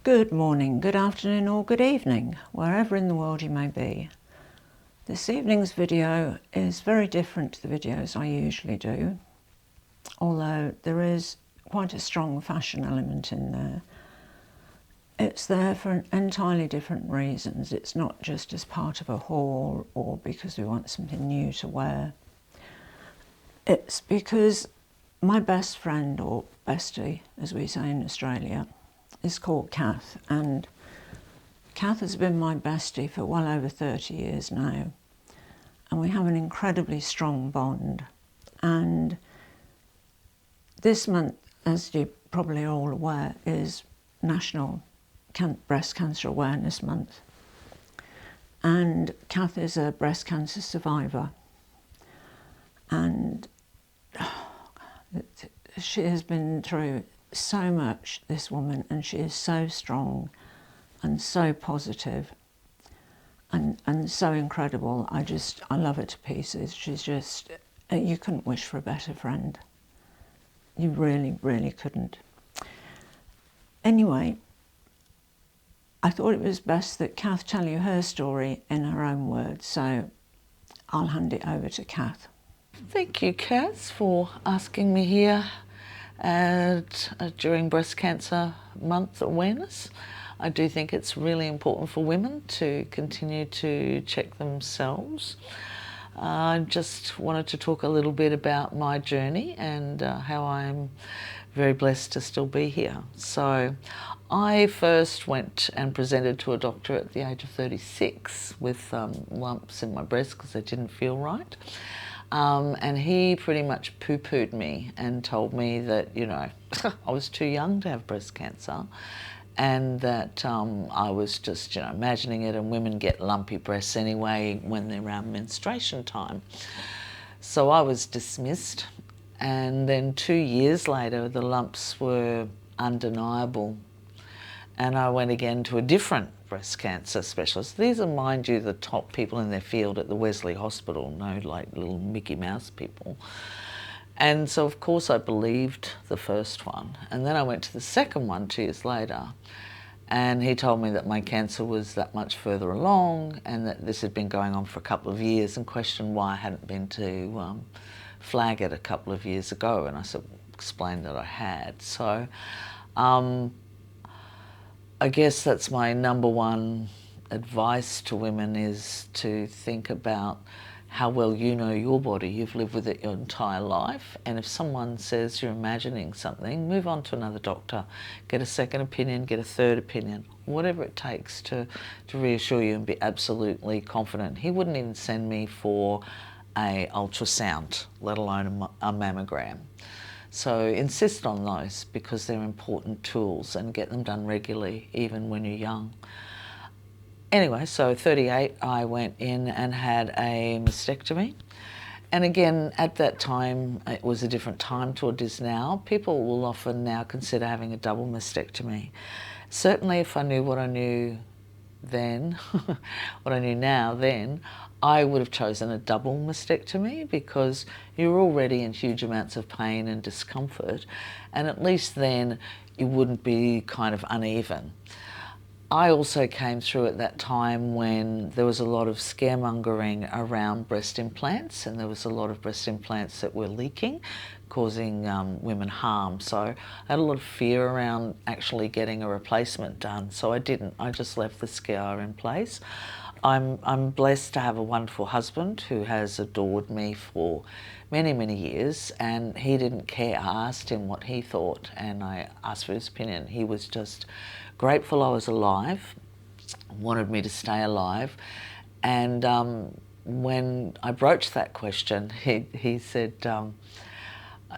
Good morning, good afternoon or good evening, wherever in the world you may be. This evening's video is very different to the videos I usually do, although there is quite a strong fashion element in there. It's there for entirely different reasons. It's not just as part of a haul or because we want something new to wear. It's because my best friend, or bestie as we say in Australia, is called Cath, and Cath has been my bestie for well over 30 years now, and we have an incredibly strong bond. And this month, as you're probably all aware, is National Breast Cancer Awareness Month, and Cath is a breast cancer survivor, and she has been through so much, this woman, and she is so strong and so positive and so incredible. I love her to pieces. She's just, you couldn't wish for a better friend. You really, really couldn't. Anyway, I thought it was best that Cath tell you her story in her own words, so I'll hand it over to Cath. Thank you, Cath, for asking me here during Breast Cancer Month awareness. I do think it's really important for women to continue to check themselves. I just wanted to talk a little bit about my journey and how I'm very blessed to still be here. So I first went and presented to a doctor at the age of 36 with lumps in my breast because they didn't feel right. And he pretty much poo-pooed me and told me that, you know, I was too young to have breast cancer, and that I was just, you know, imagining it, and women get lumpy breasts anyway when they're around menstruation time. So I was dismissed, and then 2 years later the lumps were undeniable, and I went again to a different breast cancer specialist. These are, mind you, the top people in their field at the Wesley Hospital, no like little Mickey Mouse people. And so of course I believed the first one, and then I went to the second one 2 years later, and he told me that my cancer was that much further along and that this had been going on for a couple of years, and questioned why I hadn't been to flag it a couple of years ago, and I explained that I had. So I guess that's my number one advice to women, is to think about how well you know your body. You've lived with it your entire life, and if someone says you're imagining something, move on to another doctor, get a second opinion, get a third opinion, whatever it takes to reassure you and be absolutely confident. He wouldn't even send me for an ultrasound, let alone a mammogram. So insist on those, because they're important tools, and get them done regularly, even when you're young. Anyway, so 38, I went in and had a mastectomy. And again, at that time, it was a different time to what it is now. People will often now consider having a double mastectomy. Certainly if I knew what I knew then, what I knew now then, I would have chosen a double mastectomy, because you're already in huge amounts of pain and discomfort, and at least then you wouldn't be kind of uneven. I also came through at that time when there was a lot of scaremongering around breast implants, and there was a lot of breast implants that were leaking, causing women harm. So I had a lot of fear around actually getting a replacement done, so I didn't. I just left the scar in place. I'm blessed to have a wonderful husband who has adored me for many, many years, and he didn't care. I asked him what he thought, and I asked for his opinion. He was just grateful I was alive, wanted me to stay alive, and when I broached that question, he said,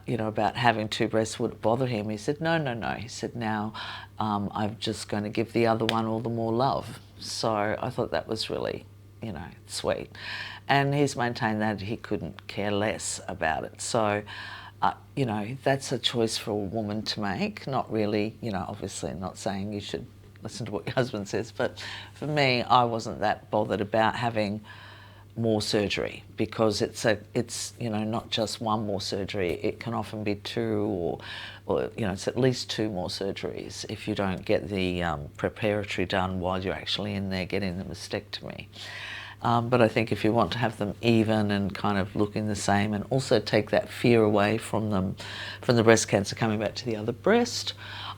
you know, about having two breasts, would it bother him? He said, no, no, no. He said, now I'm just going to give the other one all the more love. So I thought that was really, you know, sweet. And he's maintained that he couldn't care less about it. So, you know, that's a choice for a woman to make. Not really, you know, obviously not saying you should listen to what your husband says, but for me, I wasn't that bothered about having more surgery, because it's you know, not just one more surgery. It can often be two, or you know, it's at least two more surgeries if you don't get the preparatory done while you're actually in there getting the mastectomy. But I think if you want to have them even and kind of looking the same, and also take that fear away from them, from the breast cancer coming back to the other breast,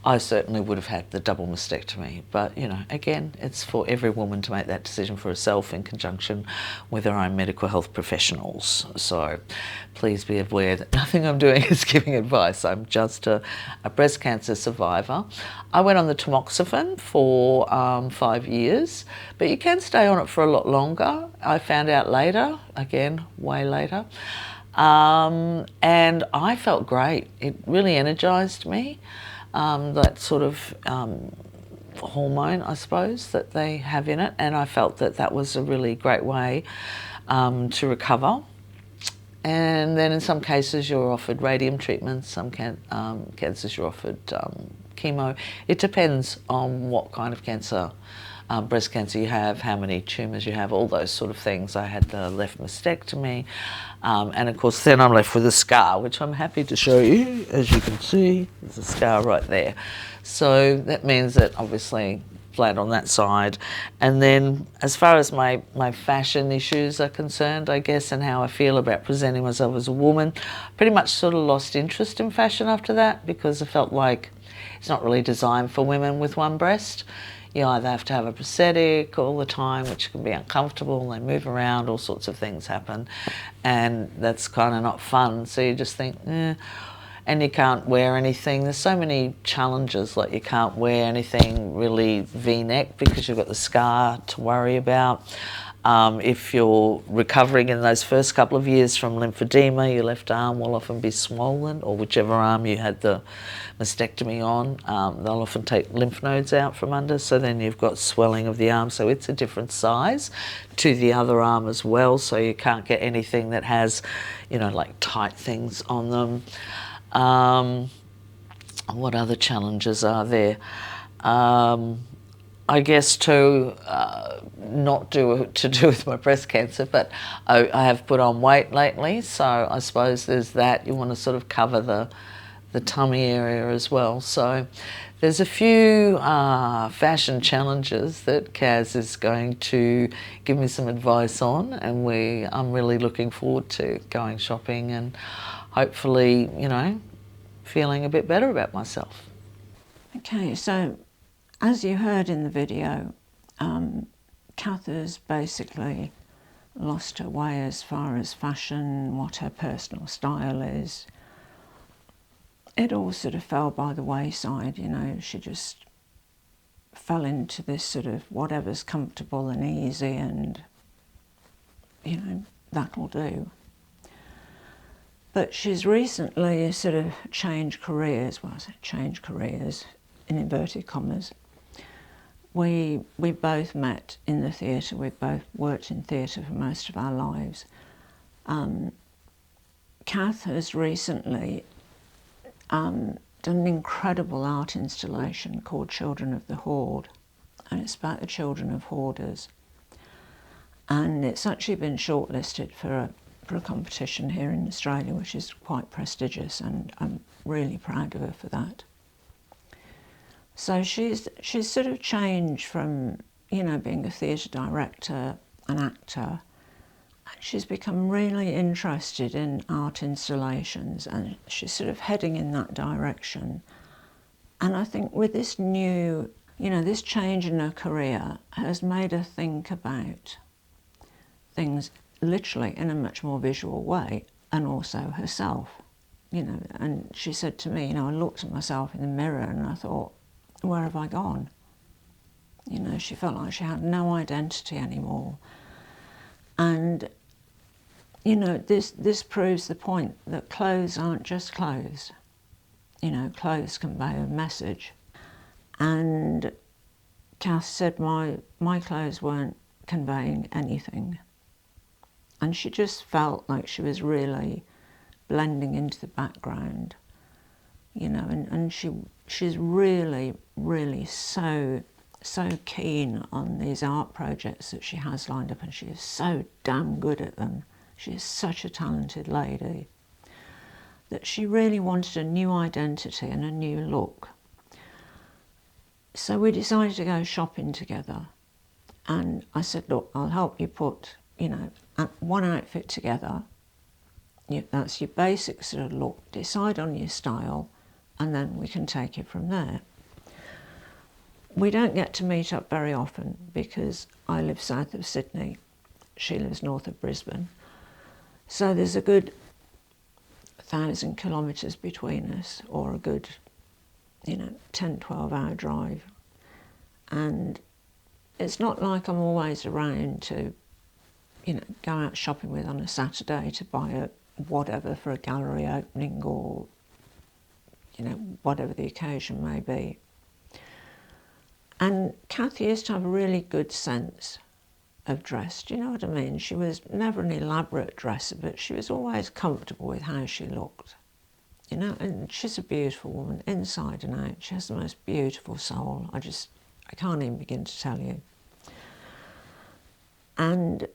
I certainly would have had the double mastectomy. But, you know, again, it's for every woman to make that decision for herself in conjunction with her own medical health professionals. So please be aware that nothing I'm doing is giving advice. I'm just a breast cancer survivor. I went on the tamoxifen for 5 years, but you can stay on it for a lot longer. I found out later, again, way later. And I felt great. It really energised me. That sort of hormone, I suppose, that they have in it, and I felt that that was a really great way to recover. And then in some cases you're offered radium treatments, some cancers you're offered chemo. It depends on what kind of cancer, breast cancer you have, how many tumours you have, all those sort of things. I had the left mastectomy, and of course then I'm left with a scar, which I'm happy to show you. As you can see, there's a scar right there. So that means that obviously flat on that side. And then as far as my fashion issues are concerned, I guess, and how I feel about presenting myself as a woman, pretty much sort of lost interest in fashion after that, because I felt like it's not really designed for women with one breast. You either have to have a prosthetic all the time, which can be uncomfortable, and they move around, all sorts of things happen, and that's kind of not fun. So you just think, eh. And you can't wear anything. There's so many challenges, like you can't wear anything really V-neck because you've got the scar to worry about. If you're recovering in those first couple of years from lymphedema, your left arm will often be swollen, or whichever arm you had the mastectomy on. They'll often take lymph nodes out from under, so then you've got swelling of the arm. So it's a different size to the other arm as well, so you can't get anything that has, you know, like tight things on them. What other challenges are there? I guess not to do with my breast cancer, but I have put on weight lately, so I suppose there's that. You want to sort of cover the tummy area as well. So there's a few fashion challenges that Cath is going to give me some advice on, and I'm really looking forward to going shopping and hopefully, you know, feeling a bit better about myself. Okay, so as you heard in the video, Cath has basically lost her way as far as fashion, what her personal style is. It all sort of fell by the wayside, you know. She just fell into this sort of whatever's comfortable and easy, and, you know, that'll do. But she's recently sort of changed careers. Well, I say changed careers in inverted commas. We both met in the theatre. We've both worked in theatre for most of our lives. Cath has recently done an incredible art installation called Children of the Horde, and it's about the children of hoarders. And it's actually been shortlisted for a competition here in Australia, which is quite prestigious, and I'm really proud of her for that. So she's sort of changed from, you know, being a theatre director, an actor, and she's become really interested in art installations, and she's sort of heading in that direction. And I think with this new, you know, this change in her career has made her think about things literally in a much more visual way, and also herself, you know. And she said to me, you know, I looked at myself in the mirror and I thought, where have I gone? You know, she felt like she had no identity anymore. And, you know, this proves the point that clothes aren't just clothes. You know, clothes convey a message. And Cath said my clothes weren't conveying anything. And she just felt like she was really blending into the background, you know, and she's really, really so so keen on these art projects that she has lined up, and she is so damn good at them. She is such a talented lady that she really wanted a new identity and a new look. So we decided to go shopping together, and I said, look, I'll help you put, you know, one outfit together. That's your basic sort of look. Decide on your style, and then we can take it from there. We don't get to meet up very often because I live south of Sydney. She lives north of Brisbane. So there's a good 1,000 kilometres between us, or a good, 10, 12-hour drive. And it's not like I'm always around to, go out shopping with on a Saturday to buy a whatever for a gallery opening, or, whatever the occasion may be. And Cath used to have a really good sense of dress, do you know what I mean? She was never an elaborate dresser, but she was always comfortable with how she looked, and she's a beautiful woman, inside and out. She has the most beautiful soul. I can't even begin to tell you. And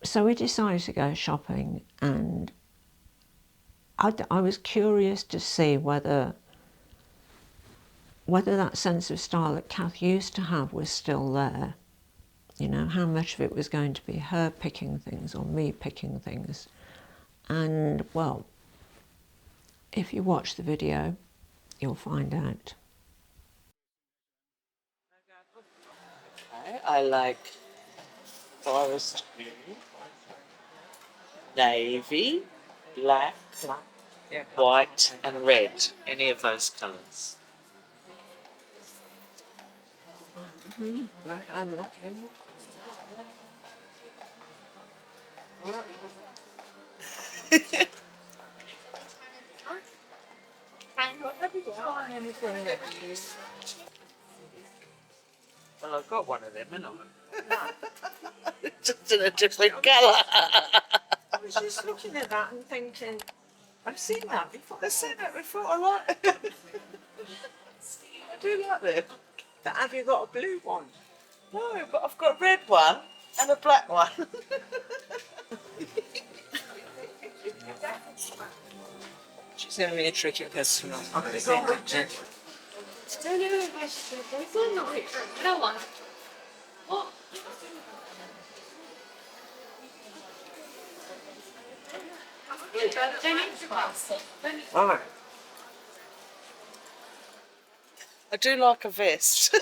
so we decided to go shopping, and I was curious to see whether that sense of style that Cath used to have was still there. How much of it was going to be her picking things or me picking things. And, well, if you watch the video, you'll find out. Okay, I like forest blue, navy, black, white and red. Any of those colours. I'm looking. Well, I've got one of them, haven't I? Just in a different colour. I was just looking at that and thinking, I've seen that before. I've seen that before. I like it. I do like them. But have you got a blue one? No, but I've got a red one and a black one. She's going to be a tricky customer. Alright. I do like a vest.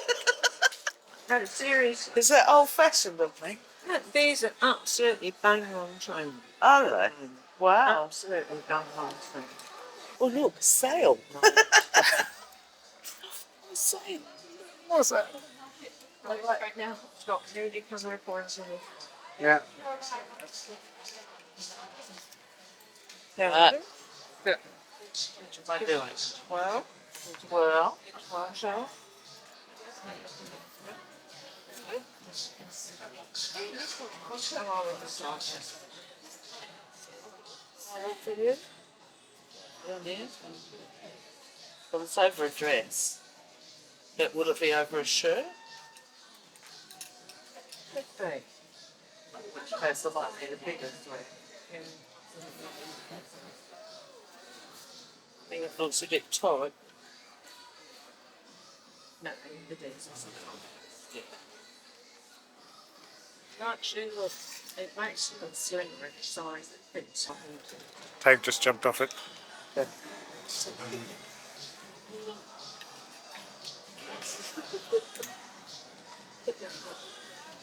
No, seriously. Is that old-fashioned of me? No, these are absolutely bang on trend. Are they? Wow. Absolutely bang on trend. Oh, look, sale. Sale. What's that? Right now, it's got newly coloured ones in it. Yeah. There What we go. am I doing? Well, So? Well, it's over a dress. But will it be over a shirt? could be. Which case I might need a bigger dress. I think it looks a bit tight. No, it is. Yeah. Actually, look, it makes it look slimmer in size. It fits. Tape just jumped off it.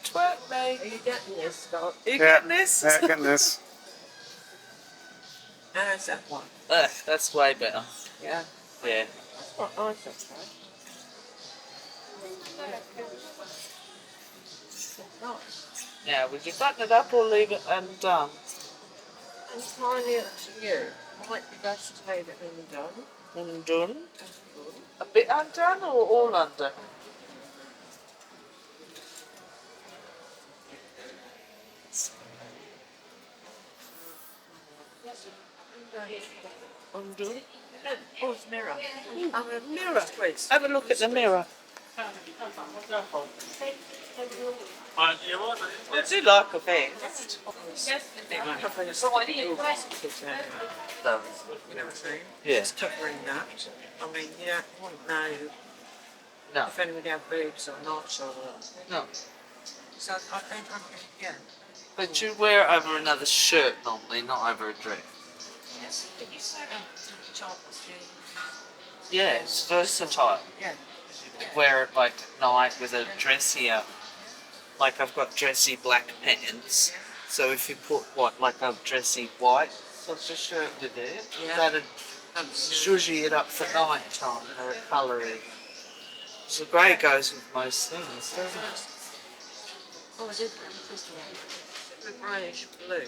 Twerk me. Are you getting this, Scott? Are you getting this? Yeah, getting this. How's that one? That's way better. Yeah. Yeah. That's what I think, right? Nice. Now, would you button it up or leave it undone? Entirely up to you. Might be best to leave it undone. Undone? A bit undone or all undone? Undone? Oh, it's mirror. I'm a mirror, please. Have a look at the mirror. I do like a vest. Yeah. Just covering that. I mean, you don't want to know No. if anybody have boobs or not, or No. so I think yeah. But you wear it over another shirt normally, not over a dress. Yes, but you said chocolate Yeah, it's versatile. yeah. You could wear it like at night with a dressier. Like I've got dressy black pants. So if you put like a dressy white sort of shirt with it, Yeah. that'd zhuzhy it up for night time or colour it. So grey goes with most things, doesn't it? Oh, is it the greyish blue?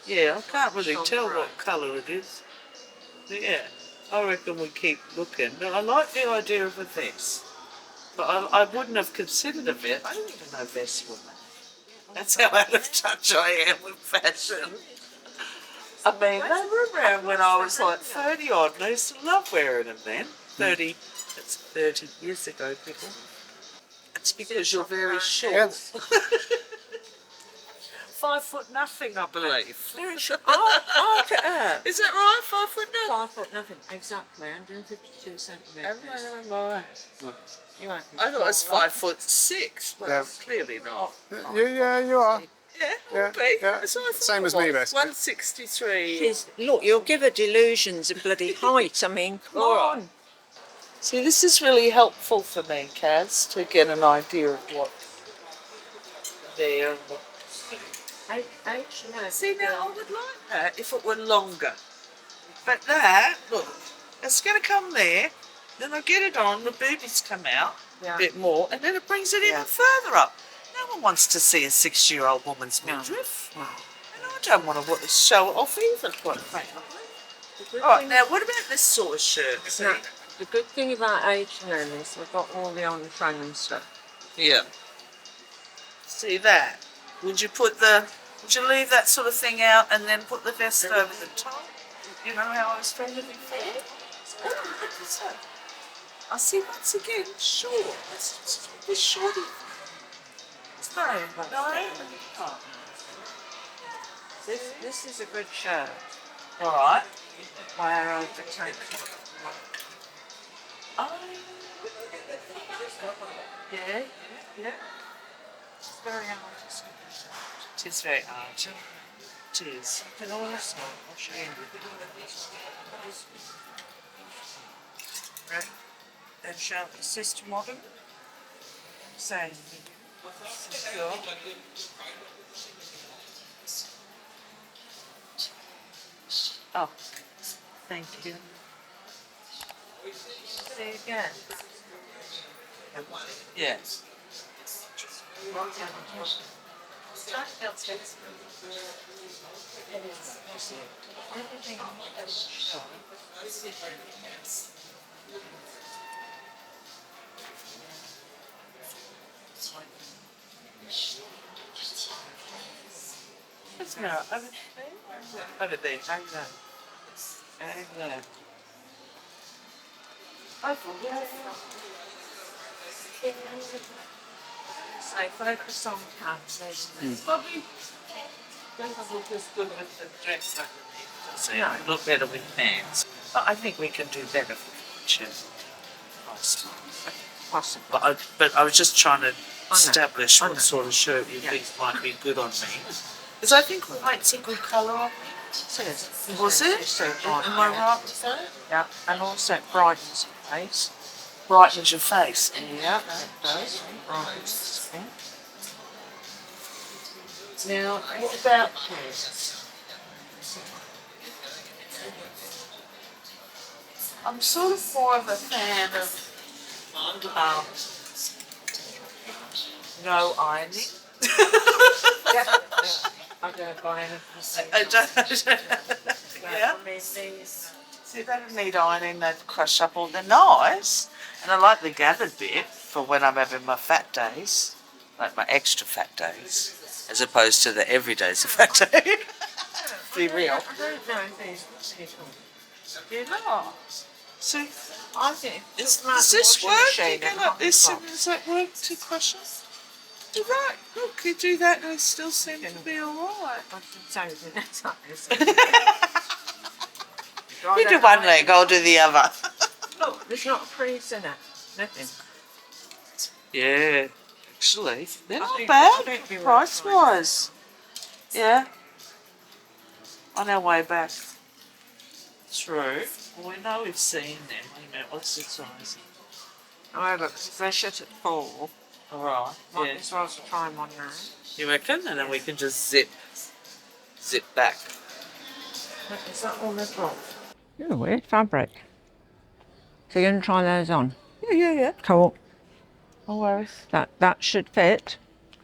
Yeah, I can't really Some tell grey. what colour it is. But yeah, I reckon we keep looking. But I like the idea of a vest. But I wouldn't have considered a vest. I don't even know vests were made. That's how out of touch I am with fashion. I mean, they were around when I was like 30 odd, and I used to love wearing them then. 30, that's 30 years ago, people. It's because you're very short. Yes. 5 foot nothing, I believe. Very short. Oh, look at her. Is that right? 5 foot nothing? 5 foot nothing, exactly, 152 centimetres. Oh my. You won't I thought it was 5'6", but Yeah. clearly not. Yeah, you are. Yeah, Yeah, will be. yeah. That's what I thought Same it as me, was. basically. 163. Look, you'll give her delusions of bloody height. I mean, come All right. on. See, this is really helpful for me, Kaz, to get an idea of what they're... See, now I would like that if it were longer. But that, look, it's going to come there, then I get it on, the boobies come out a bit more, and then it brings it even further up. No one wants to see a 6-year-old woman's midriff. No. And I don't want to show it off either, quite frankly. Alright, now what about this sort of shirt? See? No, the good thing about H&M is we've got all the on-trend and stuff. Yeah. See that? Would you leave that sort of thing out and then put the vest over the top? You know how I was trying to before? So, I see once again, short. It's a bit shorty. No. This is a good shirt. Alright. Where over the tank. Oh. Yeah. Yeah. It's very artistic. It is very hard. It is. And all this stuff, I'll show you. Right. Then show the sister model. Same. Secure. Oh, thank you. See again. Yes. It's not. Over there. Hang there. Hang there. So focus on Cath. Probably doesn't look as good with the dress underneath, does it? No. Look better with pants. But I think we can do better with pictures. Possible. But I was just trying to establish I know. what sort of shirt you think might be good on me. Because I think white's a good colour on me. Was it? Am I right with that? Yeah, and also it brightens your face. Brightens your face. Yeah, it does. Brightens. Now, what about pants? I'm sort of more of a fan of no ironing. I don't buy anything. I don't. Yeah. I mean, these. See, they don't need ironing, they crush up all. They're nice. And I like the gathered bit for when I'm having my fat days, like my extra fat days, as opposed to the everyday's a fat day. Be real. I don't know if these. You're not. So, I think does this work? You go like this and does that work to crush it? Right, look, you do that and it still seems to be alright. You do one leg, I'll do the other. Look, there's not a crease in it. Nothing. Yeah, actually, they're not think bad we were price-wise. Yeah. On our way back. True. Well, we know we've seen them. Wait a minute, what's the size? However, because they shut at 4, Alright, might yeah. as well to try them on now. You reckon? And then we can just zip back. Is that all they've got? Yeah, weird fabric. So you're going to try those on? Yeah. Cool. No worries. That should fit.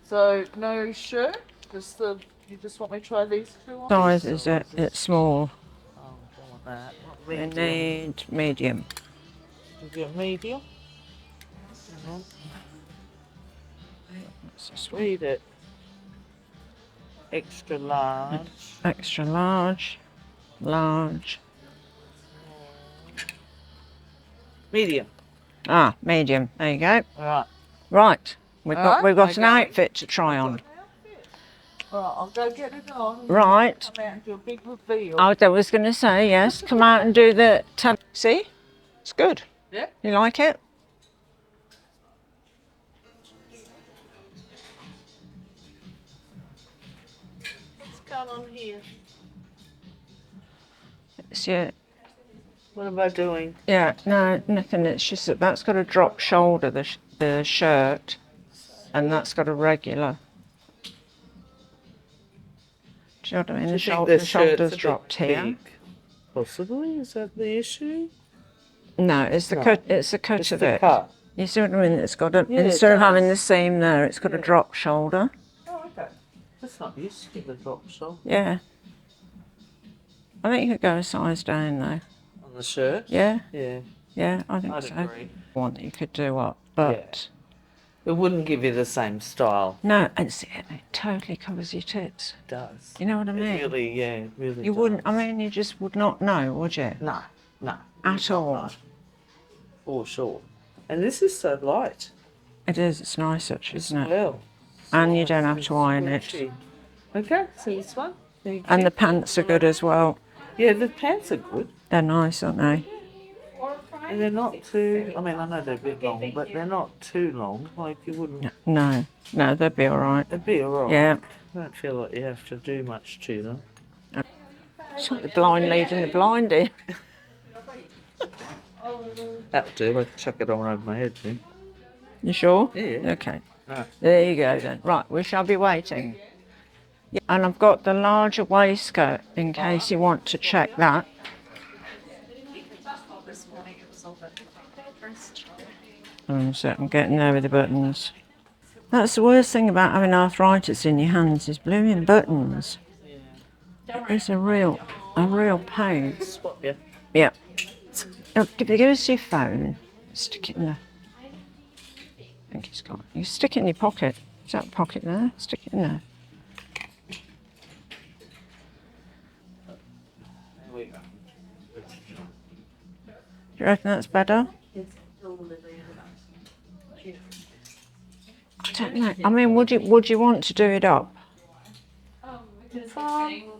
So, no shirt? You just want me to try these two on? Size is it? It's small. Oh, I don't want that. Not We medium. need medium. You get medium? What's this one? Read it. Extra large. Extra large, large. Medium. Ah, medium. There you go. Alright. Right. We've got an okay. outfit to try on. Alright, I'll go get it on. Right. Come out and do a big reveal. I was going to say, yes, come out and do the... See? It's good. Yeah. You like it? What's going on here? It's your... What am I doing? Yeah, no, nothing. It's just that that's got a drop shoulder, the shirt, and that's got a regular. Do you know what I mean? The shoulder's dropped here. Big. Possibly, is that the issue? No, it's the cut. It's the cut It's of the it. cut. You see what I mean? It's got a Yeah, it instead of having the does. seam there, it's got a drop shoulder. Oh, okay. That's not used to the drop shoulder. Yeah. I think you could go a size down though. On the shirt? Yeah, Yeah, yeah, I think I'd so. agree. One that you could do up, but It wouldn't give you the same style. no, and see, it totally covers your tits. It does. You know what I mean? It really You does. wouldn't. I mean, you just would not know, would you? No. At all. For sure. And this is so light It is. It's nice, actually, as isn't it? well. And you don't have to iron it. Squishy. Okay, so this one. Thank And you. the pants are good as well. Yeah, the pants are good. They're nice, aren't they? And they're not too, I mean, I know they're a bit long, but they're not too long. Like, you wouldn't, No, they'd be all right. they'd be alright. Yeah. I don't feel like you have to do much to them. It's like the blind leading the blind in. That'll do. I can chuck it on over my head then. You sure? Yeah. Okay. Right. There you go then. Right, we shall be waiting. Yeah, and I've got the larger waistcoat in case you want to check that. So I'm getting there with the buttons. That's the worst thing about having arthritis in your hands is blooming buttons. It's a real pain. Spot you. Yeah. Now, give us your phone. Stick it in there. I think it's got. You stick it in your pocket. Is that pocket there? Stick it in there. There we go. Do you reckon that's better? I don't know. I mean, would you want to do it up?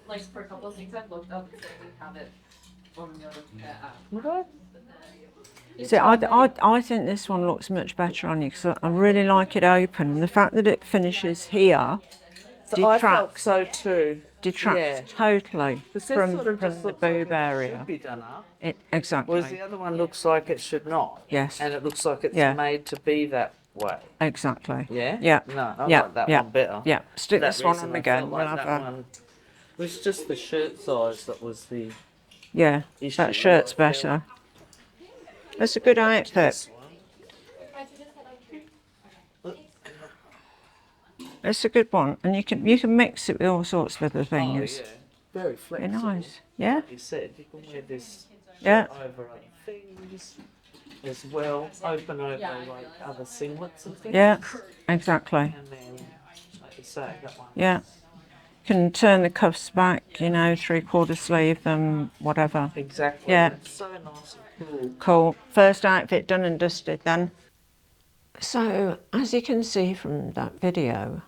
Like for a couple of things I've looked up, so we have it on the app. Would I? See, I think this one looks much better on you because I really like it open. And the fact that it finishes here So I felt detracts so too. detracts totally Because this from sort of just the looks like boob it area. should be done up. Exactly. Whereas the other one looks like it should not. Yes. And it looks like it's Yeah. made to be that way. Exactly. Yeah? Yeah. No, I Yeah. like that Yeah. one better. Yeah. Stick For that this one reason, on I again. felt We'll like have that a. one. It was just the shirt size that was the Yeah. issue. That shirt's better. It's a good outfit. This one. It's a good one, and you can mix it with all sorts of other Oh, things. yeah. Very Very flexible. nice. Yeah. Like you said, you can wear this Yeah. over other things as well. Open over like other singlets and things. Yeah. Exactly. And then, like you say, that one. Yeah. can turn the cuffs back, you know, 3/4 sleeve them, whatever. Exactly. Yeah. It's so nice and cool. Cool. First outfit done and dusted then. So, as you can see from that video,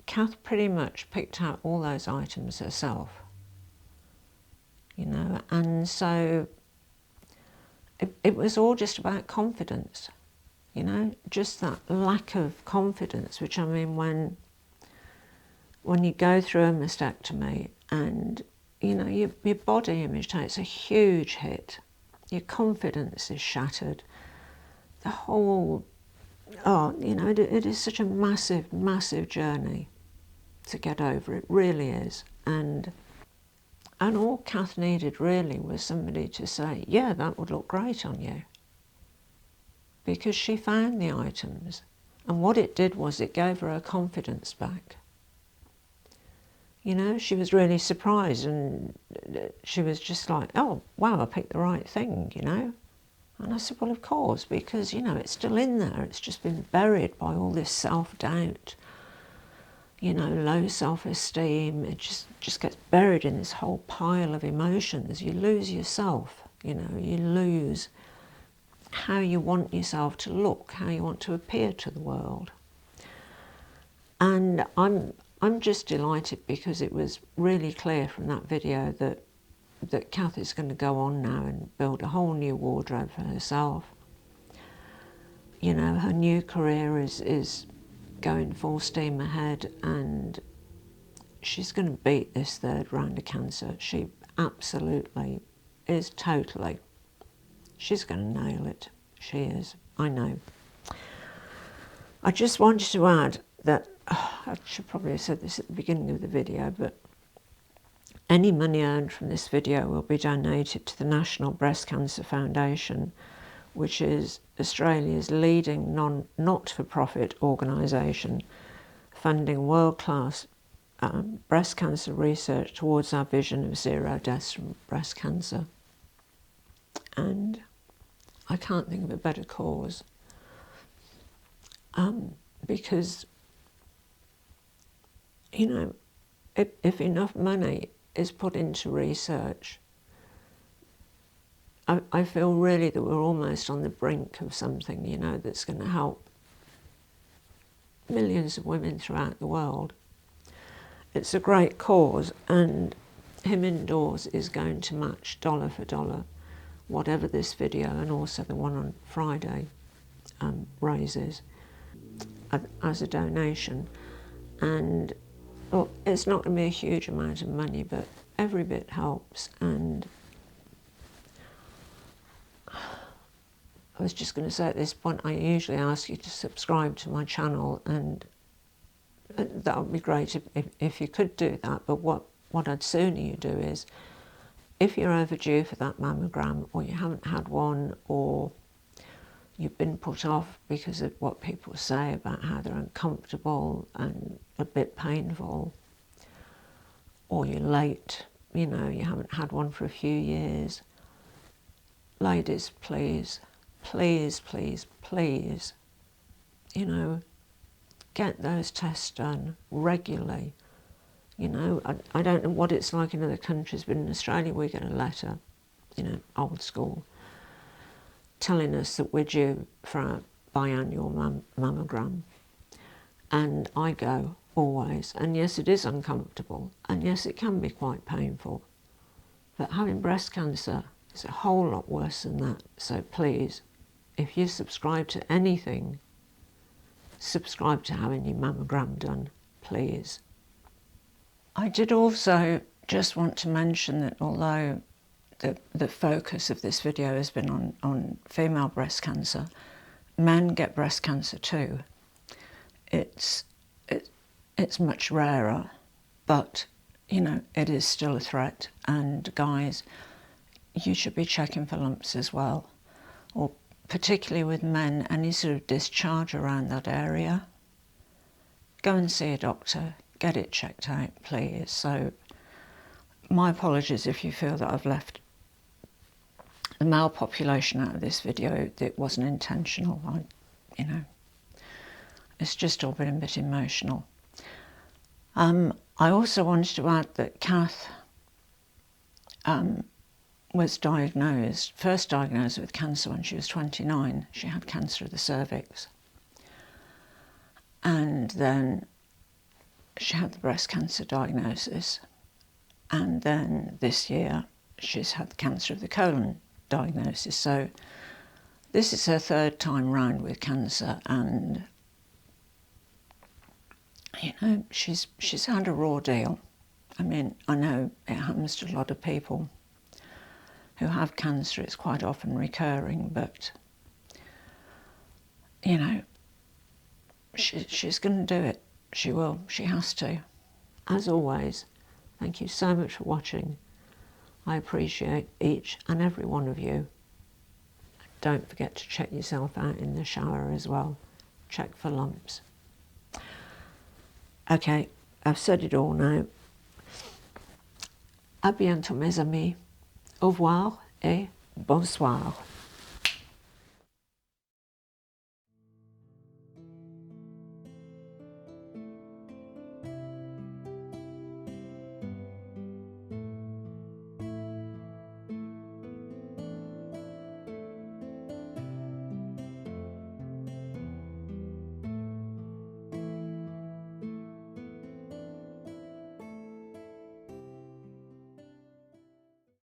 Cath pretty much picked out all those items herself, you know, and so it was all just about confidence, you know, just that lack of confidence, which, I mean, when you go through a mastectomy and, you know, your body image takes a huge hit, your confidence is shattered, the whole, you know, it is such a massive, massive journey to get over. It really is. And all Cath needed really was somebody to say, yeah, that would look great on you. Because she found the items. And what it did was it gave her confidence back. You know, she was really surprised and she was just like, oh, wow, I picked the right thing, you know. And I said, well, of course, because, you know, it's still in there. It's just been buried by all this self-doubt, you know, low self-esteem. It just gets buried in this whole pile of emotions. You lose yourself, you know, you lose how you want yourself to look, how you want to appear to the world. And I'm just delighted because it was really clear from that video that Cath is going to go on now and build a whole new wardrobe for herself. You know, her new career is going full steam ahead and she's going to beat this 3rd round of cancer. She absolutely is, totally. She's going to nail it. She is. I know. I just wanted to add that, I should probably have said this at the beginning of the video, but any money earned from this video will be donated to the National Breast Cancer Foundation, which is Australia's leading not-for-profit organisation funding world-class breast cancer research towards our vision of 0 deaths from breast cancer. And I can't think of a better cause, because, you know, if enough money is put into research, I feel really that we're almost on the brink of something, you know, that's going to help millions of women throughout the world. It's a great cause, and him indoors is going to match dollar for dollar whatever this video and also the one on Friday raises as a donation. And well, it's not going to be a huge amount of money, but every bit helps. And I was just going to say at this point, I usually ask you to subscribe to my channel, and that would be great if you could do that. But what I'd sooner you do is, if you're overdue for that mammogram, or you haven't had one, or you've been put off because of what people say about how they're uncomfortable and a bit painful, or you're late, you know, you haven't had one for a few years, ladies, please, please, please, please, you know, get those tests done regularly. You know, I don't know what it's like in other countries, but in Australia we get a letter, you know, old school, telling us that we're due for our biannual mammogram. And I go, always. And yes, it is uncomfortable. And yes, it can be quite painful. But having breast cancer is a whole lot worse than that. So please, if you subscribe to anything, subscribe to having your mammogram done, please. I did also just want to mention that although the focus of this video has been on female breast cancer, men get breast cancer too. It's much rarer, but you know, it is still a threat. And guys, you should be checking for lumps as well, or particularly with men, any sort of discharge around that area. Go and see a doctor, get it checked out, please. So my apologies if you feel that I've left the male population out of this video. It wasn't intentional. You know, it's just all been a bit emotional. I also wanted to add that Cath was first diagnosed with cancer when she was 29. She had cancer of the cervix. And then she had the breast cancer diagnosis. And then this year she's had cancer of the colon diagnosis. So this is her third time round with cancer, and you know, she's had a raw deal. I mean, I know it happens to a lot of people who have cancer. It's quite often recurring, but you know, she's going to do it. She will. She has to. As always, thank you so much for watching. I appreciate each and every one of you. Don't forget to check yourself out in the shower as well. Check for lumps. Okay, I've said it all now. À bientôt mes amis. Au revoir et bonsoir.